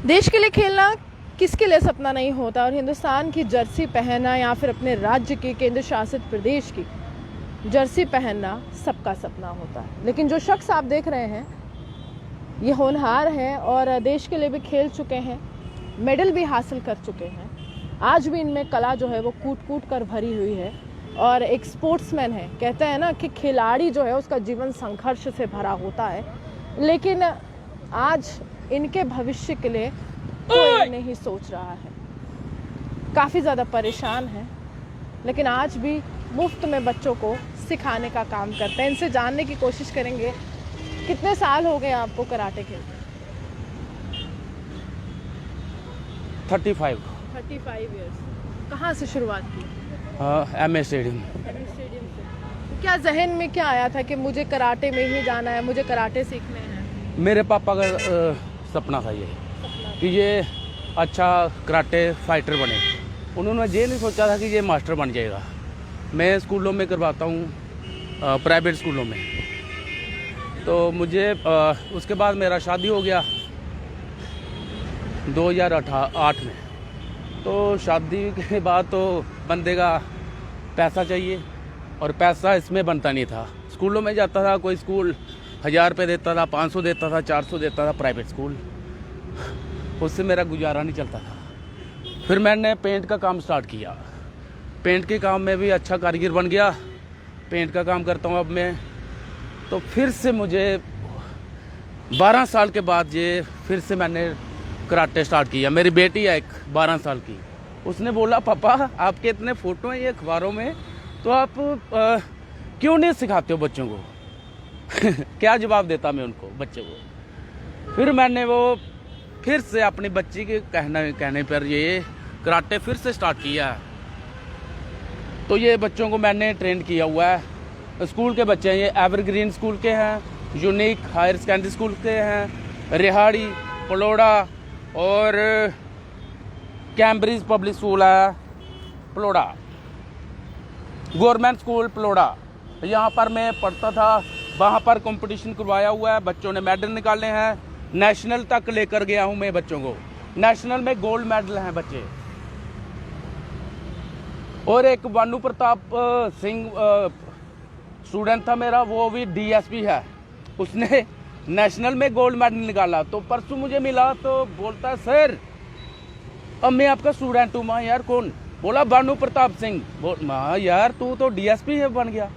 देश के लिए खेलना किसके लिए सपना नहीं होता, और हिंदुस्तान की जर्सी पहनना या फिर अपने राज्य की केंद्र शासित प्रदेश की जर्सी पहनना सबका सपना होता है। लेकिन जो शख्स आप देख रहे हैं ये होनहार हैं और देश के लिए भी खेल चुके हैं, मेडल भी हासिल कर चुके हैं। आज भी इनमें कला जो है वो कूट कूट कर भरी हुई है और एक स्पोर्ट्समैन है। कहते हैं ना कि खिलाड़ी जो है उसका जीवन संघर्ष से भरा होता है, लेकिन आज इनके भविष्य के लिए कोई नहीं सोच रहा है। काफ़ी ज़्यादा परेशान है, लेकिन आज भी मुफ्त में बच्चों को सिखाने का काम करते हैं। इनसे जानने की कोशिश करेंगे, कितने साल हो गए आपको कराटे खेलते? 35 ईयर्स। कहाँ से शुरुआत की? MA stadium. क्या जहन में क्या आया था कि मुझे कराटे में ही जाना है, मुझे कराटे सीखने हैं? मेरे पापा का सपना था ये कि ये अच्छा कराटे फाइटर बने। उन्होंने ये नहीं सोचा था कि ये मास्टर बन जाएगा। मैं स्कूलों में करवाता हूँ, प्राइवेट स्कूलों में। तो मुझे उसके बाद मेरा शादी हो गया 2008 में। तो शादी के बाद तो बंदे का पैसा चाहिए, और पैसा इसमें बनता नहीं था। स्कूलों में जाता था, कोई स्कूल 1000 रुपये देता था, 500 देता था, 400 देता था प्राइवेट स्कूल। उससे मेरा गुजारा नहीं चलता था। फिर मैंने पेंट का काम स्टार्ट किया। पेंट के काम में भी अच्छा कारीगर बन गया। पेंट का काम करता हूँ अब मैं। तो फिर से मुझे 12 साल के बाद ये फिर से मैंने कराटे स्टार्ट किया। मेरी बेटी है एक 12 साल की, उसने बोला पापा आपके इतने फ़ोटो हैं ये अखबारों में, तो आप क्यों नहीं सिखाते हो बच्चों को? क्या जवाब देता मैं उनको, बच्चे को। फिर मैंने वो फिर से अपनी बच्ची के कहने पर ये कराटे फिर से स्टार्ट किया है। तो ये बच्चों को मैंने ट्रेन किया हुआ है। स्कूल के बच्चे हैं, ये एवरग्रीन स्कूल के हैं, यूनिक हायर सेकेंडरी स्कूल के हैं, रिहाड़ी, पलोड़ा और कैम्ब्रिज पब्लिक स्कूल है पलोड़ा, गवर्नमेंट स्कूल पलोड़ा। यहाँ पर मैं पढ़ता था, वहाँ पर कंपटीशन करवाया हुआ है। बच्चों ने मेडल निकाले हैं, नेशनल तक लेकर गया हूँ मैं बच्चों को। नेशनल में गोल्ड मेडल हैं बच्चे। और एक भानु प्रताप सिंह स्टूडेंट था मेरा, वो भी डीएसपी है, उसने नेशनल में गोल्ड मेडल निकाला। तो परसों मुझे मिला तो बोलता है सर अब मैं आपका स्टूडेंट हूँ। माँ यार कौन? बोला भानु प्रताप सिंह। माँ यार तू तो डीएसपी है बन गया।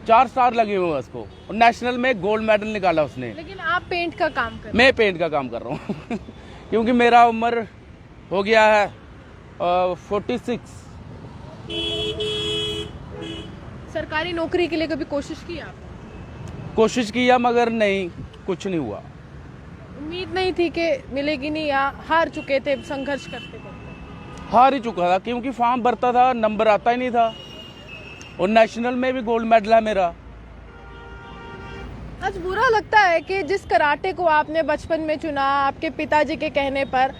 4 स्टार लगे हुए उसको, और नेशनल में गोल्ड मेडल निकाला उसने। लेकिन आप पेंट का काम कर? मैं पेंट का काम कर रहा हूँ क्योंकि मेरा उम्र हो गया है 46। सरकारी नौकरी के लिए कभी कोशिश की आप? कोशिश किया मगर नहीं, कुछ नहीं हुआ। उम्मीद नहीं थी कि मिलेगी नहीं, या हार चुके थे संघर्ष करते करते? हार ही चुका था, क्योंकि फॉर्म भरता था, नंबर आता ही नहीं था। और नेशनल में भी गोल्ड मेडल है मेरा। आज बुरा लगता है कि जिस कराटे को आपने बचपन में चुना आपके पिताजी के कहने पर,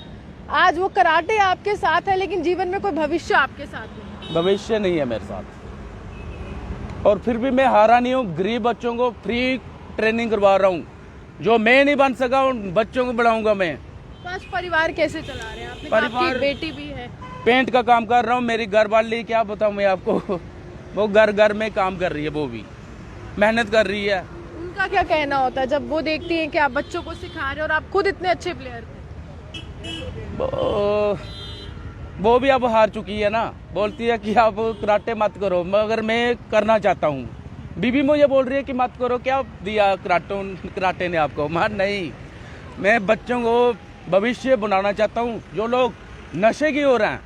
आज वो कराटे आपके साथ है, लेकिन जीवन में कोई भविष्य आपके साथ नहीं। भविष्य नहीं है मेरे साथ। और फिर भी मैं हारा नहीं हूँ। गरीब बच्चों को फ्री ट्रेनिंग करवा रहा हूँ। जो मैं नहीं बन सका उन बच्चों को बढ़ाऊंगा मैं। तो आज परिवार कैसे चला रहे हैं? आपने परिवार, बेटी भी है, पेंट का काम कर रहा हूँ। मेरी घर वाली क्या बताऊँ मैं आपको, वो घर में काम कर रही है, वो भी मेहनत कर रही है। उनका क्या कहना होता है जब वो देखती हैं कि आप बच्चों को सिखा रहे हो और आप खुद इतने अच्छे प्लेयर थे? वो भी अब हार चुकी है ना, बोलती है कि आप कराटे मत करो, मगर मैं करना चाहता हूँ। बीबी मुझे बोल रही है कि मत करो, क्या दिया कराटे ने आपको? मान नहीं, मैं बच्चों को भविष्य बनाना चाहता हूँ। जो लोग नशे की ओर हैं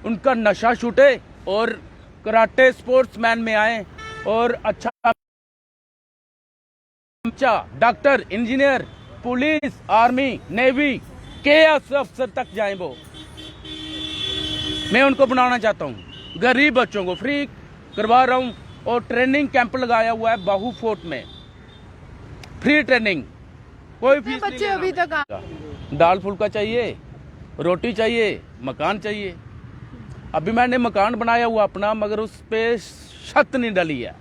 उनका नशा छूटे और कराटे स्पोर्ट्समैन में आए, और अच्छा doctor, engineer, police, army, navy, केएस अफसर तक जाएं। वो मैं उनको बनाना चाहता हूँ। गरीब बच्चों को फ्री करवा रहा हूँ, और ट्रेनिंग कैंप लगाया हुआ है बाहू फोर्ट में, फ्री ट्रेनिंग, कोई फीस नहीं। बच्चे अभी तक दाल फुल्का चाहिए, रोटी चाहिए, मकान चाहिए। अभी मैंने मकान बनाया हुआ अपना, मगर उस पे छत नहीं डली है।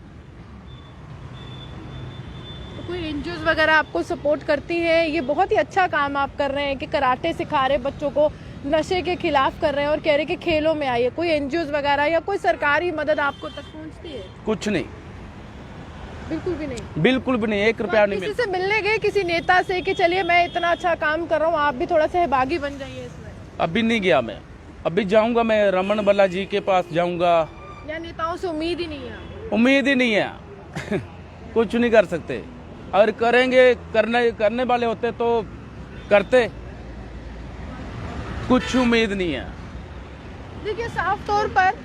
कोई एनजीओ वगैरह आपको सपोर्ट करती है? ये बहुत ही अच्छा काम आप कर रहे हैं कि कराटे सिखा रहे बच्चों को, नशे के खिलाफ कर रहे हैं और कह रहे हैं कि खेलों में आइए। कोई एनजीओ वगैरह या कोई सरकारी मदद आपको तक पहुंचती है? कुछ नहीं, बिल्कुल भी नहीं। बिल्कुल भी नहीं, 1 रुपया नहीं किसी मिलता। से मिलने गए किसी नेता से कि चलिए मैं इतना अच्छा काम कर रहा हूँ, आप भी थोड़ा सहभागी बन जाइए इसमें? अभी नहीं गया मैं, अभी जाऊंगा मैं रमन बाला जी के पास जाऊंगा। या नेताओं से उम्मीद ही नहीं है? उम्मीद ही नहीं है कुछ नहीं कर सकते। अगर करेंगे, करने वाले होते तो करते, कुछ उम्मीद नहीं है। देखिए, साफ तौर पर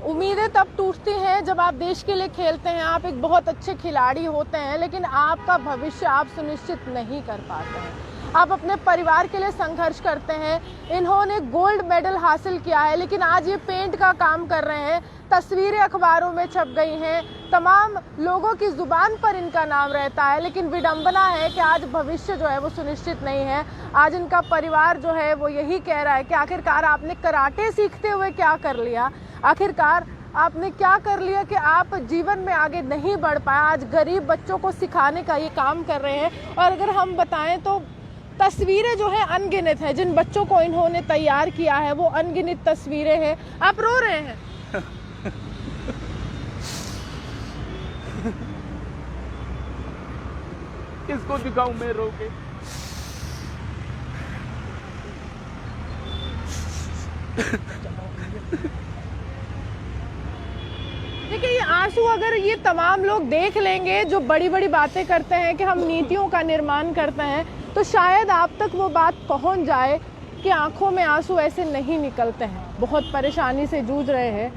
उम्मीदें तब टूटती हैं जब आप देश के लिए खेलते हैं, आप एक बहुत अच्छे खिलाड़ी होते हैं, लेकिन आपका भविष्य आप सुनिश्चित नहीं कर पाते हैं। आप अपने परिवार के लिए संघर्ष करते हैं। इन्होंने गोल्ड मेडल हासिल किया है, लेकिन आज ये पेंट का काम कर रहे हैं। तस्वीरें अखबारों में छप गई हैं, तमाम लोगों की जुबान पर इनका नाम रहता है, लेकिन विडंबना है कि आज भविष्य जो है वो सुनिश्चित नहीं है। आज इनका परिवार जो है वो यही कह रहा है कि आखिरकार आपने कराटे सीखते हुए क्या कर लिया, आखिरकार आपने क्या कर लिया कि आप जीवन में आगे नहीं बढ़ पाए। आज गरीब बच्चों को सिखाने का ये काम कर रहे हैं। और अगर हम बताएं तो तस्वीरें जो है अनगिनत है, जिन बच्चों को इन्होंने तैयार किया है वो अनगिनत तस्वीरें हैं। आप रो रहे हैं? किसको दिखाऊं मैं रो के? देखिए, ये आंसू अगर ये तमाम लोग देख लेंगे जो बड़ी बड़ी बातें करते हैं कि हम नीतियों का निर्माण करते हैं, तो शायद आप तक वो बात पहुंच जाए कि आंखों में आंसू ऐसे नहीं निकलते हैं। बहुत परेशानी से जूझ रहे हैं।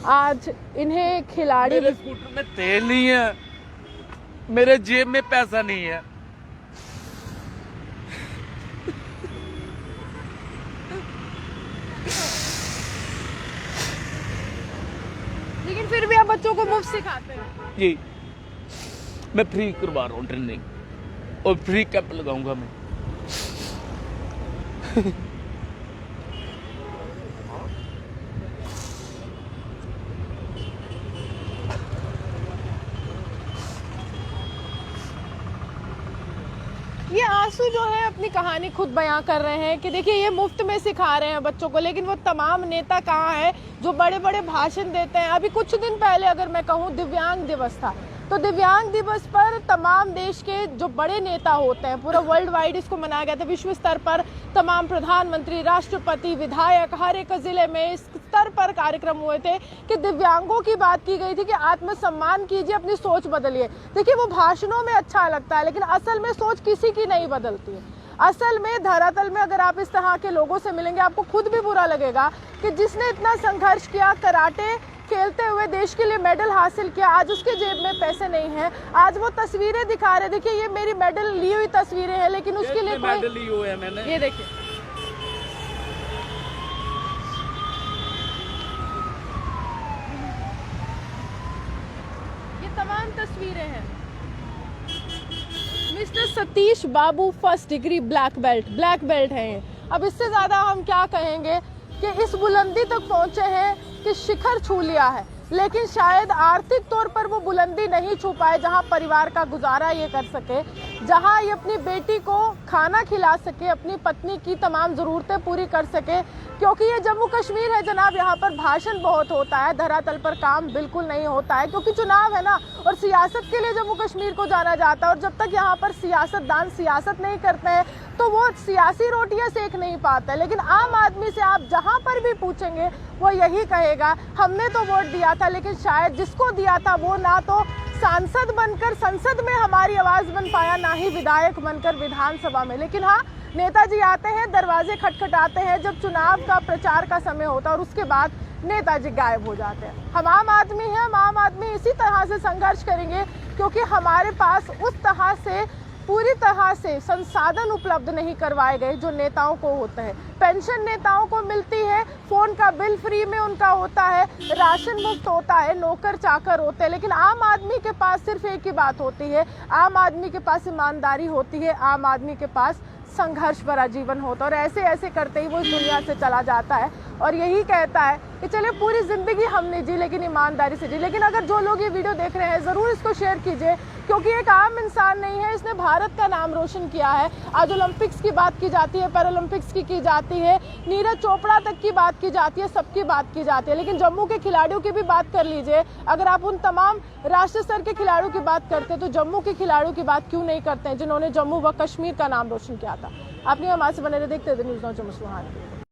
आज इन्हें खिलाड़ी, मेरे स्कूटर में तेल नहीं है, मेरे जेब में पैसा नहीं है। लेकिन फिर भी आप बच्चों को मुफ्त सिखाते हैं? जी, मैं फ्री करवा रहा हूँ ट्रेनिंग और फ्री कैंप लगाऊंगा मैं। ये आंसू जो है अपनी कहानी खुद बयां कर रहे हैं कि देखिए, ये मुफ्त में सिखा रहे हैं बच्चों को, लेकिन वो तमाम नेता कहाँ हैं जो बड़े बड़े भाषण देते हैं। अभी कुछ दिन पहले अगर मैं कहूँ दिव्यांग दिवस था, तो दिव्यांग दिवस पर तमाम देश के जो बड़े नेता होते हैं, पूरा वर्ल्ड वाइड इसको मनाया गया था, विश्व स्तर पर तमाम प्रधानमंत्री, राष्ट्रपति, विधायक, हर एक जिले में इस स्तर पर कार्यक्रम हुए थे कि दिव्यांगों की बात की गई थी कि आत्मसम्मान कीजिए, अपनी सोच बदलिए। देखिए, वो भाषणों में अच्छा लगता है, लेकिन असल में सोच किसी की नहीं बदलती है। असल में धरातल में अगर आप इस तरह के लोगों से मिलेंगे, आपको खुद भी बुरा लगेगा कि जिसने इतना संघर्ष किया, कराटे खेलते हुए देश के लिए मेडल हासिल किया, आज उसके जेब में पैसे नहीं है। आज वो तस्वीरें दिखा रहे, देखिए ये मेरी मेडल ली हुई तस्वीरें हैं, लेकिन उसके लिए कोई मेडल ली हुई है मैंने। ये देखिए, ये तमाम तस्वीरें हैं। मिस्टर सतीश बाबू फर्स्ट डिग्री ब्लैक बेल्ट हैं ये। अब इससे ज्यादा हम क्या कहेंगे कि इस बुलंदी तक पहुंचे हैं कि शिखर छू लिया है, लेकिन शायद आर्थिक तौर पर वो बुलंदी नहीं छू पाए जहां परिवार का गुजारा ये कर सके, जहां ये अपनी बेटी को खाना खिला सके, अपनी पत्नी की तमाम ज़रूरतें पूरी कर सके। क्योंकि ये जम्मू कश्मीर है जनाब, यहाँ पर भाषण बहुत होता है, धरातल पर काम बिल्कुल नहीं होता है, क्योंकि चुनाव है ना, और सियासत के लिए जम्मू कश्मीर को जाना जाता है। और जब तक यहाँ पर सियासतदान सियासत नहीं करते हैं तो वो सियासी रोटियां सेक नहीं पाता। लेकिन आम आदमी से आप जहाँ पर भी पूछेंगे वो यही कहेगा, हमने तो वोट दिया था, लेकिन शायद जिसको दिया था वो ना तो सांसद बनकर संसद में हमारी आवाज़ बन पाया, ना ही विधायक बनकर विधानसभा में। लेकिन हाँ, नेताजी आते हैं, दरवाजे खटखटाते हैं जब चुनाव का प्रचार का समय होता है, और उसके बाद नेताजी गायब हो जाते हैं। हम आम आदमी हैं, हम आम आदमी इसी तरह से संघर्ष करेंगे, क्योंकि हमारे पास उस तरह से पूरी तरह से संसाधन उपलब्ध नहीं करवाए गए जो नेताओं को होते हैं। पेंशन नेताओं को मिलती है, फोन का बिल फ्री में उनका होता है, राशन मुफ्त होता है, नौकर चाकर होते हैं, लेकिन आम आदमी के पास सिर्फ एक ही बात होती है, आम आदमी के पास ईमानदारी होती है, आम आदमी के पास संघर्ष भरा जीवन होता है, और ऐसे ऐसे करते ही वो इस दुनिया से चला जाता है। और यही कहता है कि चलिए पूरी ज़िंदगी हमने जी लेकिन ईमानदारी से जी। लेकिन अगर जो लोग ये वीडियो देख रहे हैं ज़रूर इसको शेयर कीजिए, क्योंकि एक आम इंसान नहीं है, इसने भारत का नाम रोशन किया है। आज ओलंपिक्स की बात की जाती है, पैरालंपिक्स की जाती है, नीरज चोपड़ा तक की बात की जाती है, सबकी बात की जाती है, लेकिन जम्मू के खिलाड़ियों की भी बात कर लीजिए। अगर आप उन तमाम राष्ट्रीय स्तर के खिलाड़ियों की बात करते हैं तो जम्मू के खिलाड़ियों की बात क्यों नहीं करते हैं जिन्होंने जम्मू व कश्मीर का नाम रोशन किया था। आप नहीं हमारे से बने रहे, देखते थे न्यूज़ 9 जम्मू से।